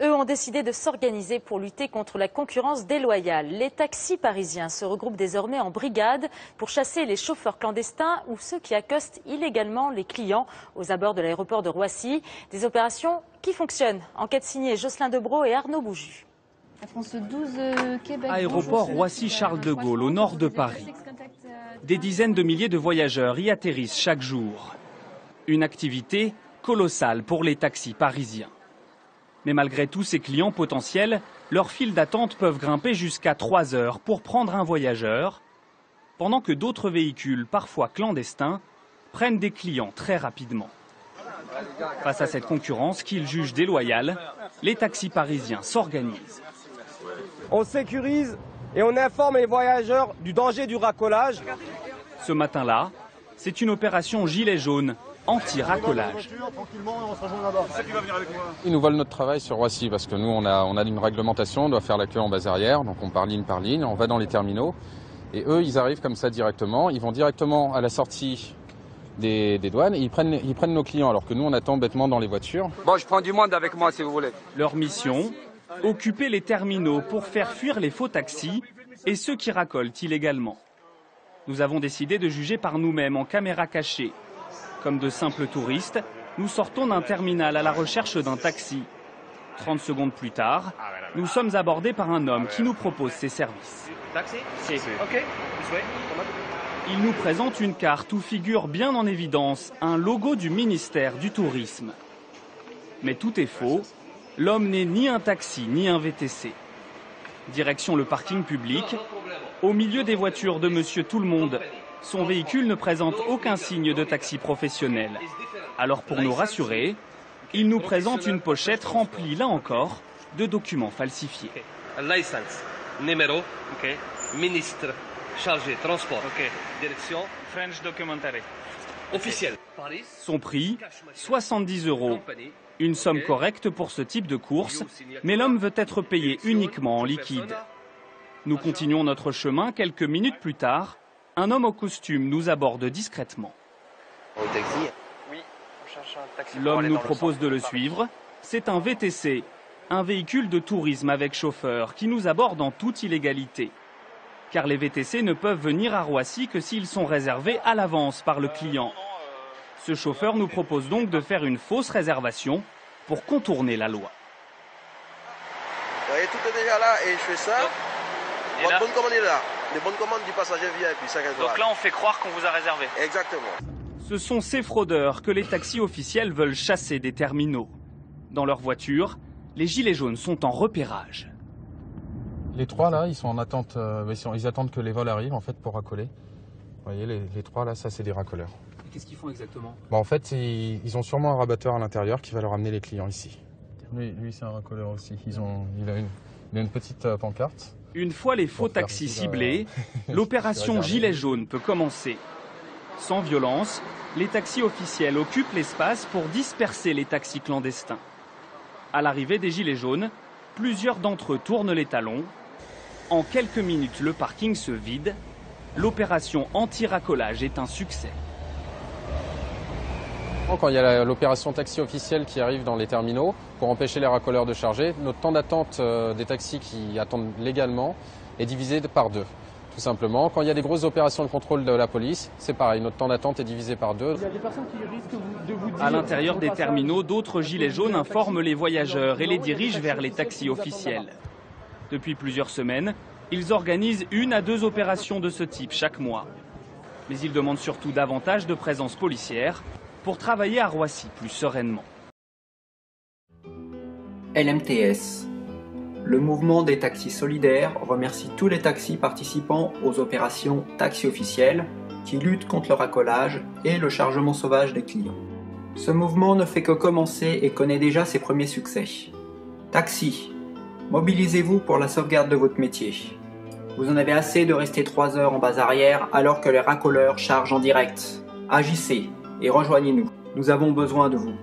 Eux ont décidé de s'organiser pour lutter contre la concurrence déloyale. Les taxis parisiens se regroupent désormais en brigades pour chasser les chauffeurs clandestins ou ceux qui accostent illégalement les clients aux abords de l'aéroport de Roissy. Des opérations qui fonctionnent. Enquête signée Jocelyn Debro et Arnaud Bouju. Aéroport Roissy-Charles de Gaulle, au nord de Paris. Des dizaines de milliers de voyageurs y atterrissent chaque jour. Une activité colossale pour les taxis parisiens. Mais malgré tous ces clients potentiels, leurs files d'attente peuvent grimper jusqu'à 3 heures pour prendre un voyageur, pendant que d'autres véhicules, parfois clandestins, prennent des clients très rapidement. Face à cette concurrence qu'ils jugent déloyale, les taxis parisiens s'organisent. On sécurise et on informe les voyageurs du danger du racolage. Ce matin-là, c'est une opération gilet jaune anti-racolage. Ils nous volent notre travail sur Roissy parce que nous, on a une réglementation, on doit faire la queue en base arrière, donc on part ligne par ligne, on va dans les terminaux. Et eux, ils arrivent comme ça directement, ils vont directement à la sortie des douanes et ils prennent nos clients alors que nous, on attend bêtement dans les voitures. Bon, je prends du monde avec moi si vous voulez. Leur mission, occuper les terminaux pour faire fuir les faux taxis et ceux qui racolent illégalement. Nous avons décidé de juger par nous-mêmes en caméra cachée. Comme de simples touristes, nous sortons d'un terminal à la recherche d'un taxi. 30 secondes plus tard, nous sommes abordés par un homme qui nous propose ses services. Il nous présente une carte où figure bien en évidence un logo du ministère du Tourisme. Mais tout est faux, l'homme n'est ni un taxi ni un VTC. Direction le parking public, au milieu des voitures de Monsieur Tout-le-Monde. Son véhicule ne présente aucun signe de taxi professionnel. Alors pour nous rassurer, il nous présente une pochette remplie, là encore, de documents falsifiés. Licence, numéro, ministre, chargé, transport, direction, French documentary. officiel. Son prix, 70 €. Une somme correcte pour ce type de course, mais l'homme veut être payé uniquement en liquide. Nous continuons notre chemin. Quelques minutes plus tard, un homme au costume nous aborde discrètement. L'homme nous propose de le suivre. C'est un VTC, un véhicule de tourisme avec chauffeur, qui nous aborde en toute illégalité. Car les VTC ne peuvent venir à Roissy que s'ils sont réservés à l'avance par le client. Ce chauffeur nous propose donc de faire une fausse réservation pour contourner la loi. Vous voyez, tout est déjà là et je fais ça. Votre bonne commande est là. Les bonnes commandes du passager VIP, ça reste. Donc là, on fait croire qu'on vous a réservé. Exactement. Ce sont ces fraudeurs que les taxis officiels veulent chasser des terminaux. Dans leur voiture, les gilets jaunes sont en repérage. Les trois là, ils sont en attente, ils attendent que les vols arrivent en fait pour racoler. Vous voyez, les trois là, ça c'est des racoleurs. Et qu'est-ce qu'ils font exactement? En fait, ils ont sûrement un rabatteur à l'intérieur qui va leur amener les clients ici. Lui c'est un racoleur aussi. Il a une petite pancarte. Une fois les faux taxis ciblés, l'opération Gilet jaune peut commencer. Sans violence, les taxis officiels occupent l'espace pour disperser les taxis clandestins. À l'arrivée des Gilets jaunes, plusieurs d'entre eux tournent les talons. En quelques minutes, le parking se vide. L'opération anti-racolage est un succès. Quand il y a l'opération taxi officielle qui arrive dans les terminaux pour empêcher les racoleurs de charger, notre temps d'attente des taxis qui attendent légalement est divisé par 2. Tout simplement, quand il y a des grosses opérations de contrôle de la police, c'est pareil, notre temps d'attente est divisé par 2. Il y a des personnes qui risquent de vous dire... À l'intérieur des terminaux, d'autres gilets jaunes informent les voyageurs et les dirigent vers les taxis officiels. Depuis plusieurs semaines, ils organisent 1 à 2 opérations de ce type chaque mois. Mais ils demandent surtout davantage de présence policière pour travailler à Roissy plus sereinement. LMTS. Le mouvement des taxis solidaires remercie tous les taxis participant aux opérations taxi officielles qui luttent contre le racolage et le chargement sauvage des clients. Ce mouvement ne fait que commencer et connaît déjà ses premiers succès. Taxi, mobilisez-vous pour la sauvegarde de votre métier. Vous en avez assez de rester 3 heures en base arrière alors que les racoleurs chargent en direct. Agissez et rejoignez-nous. Nous avons besoin de vous.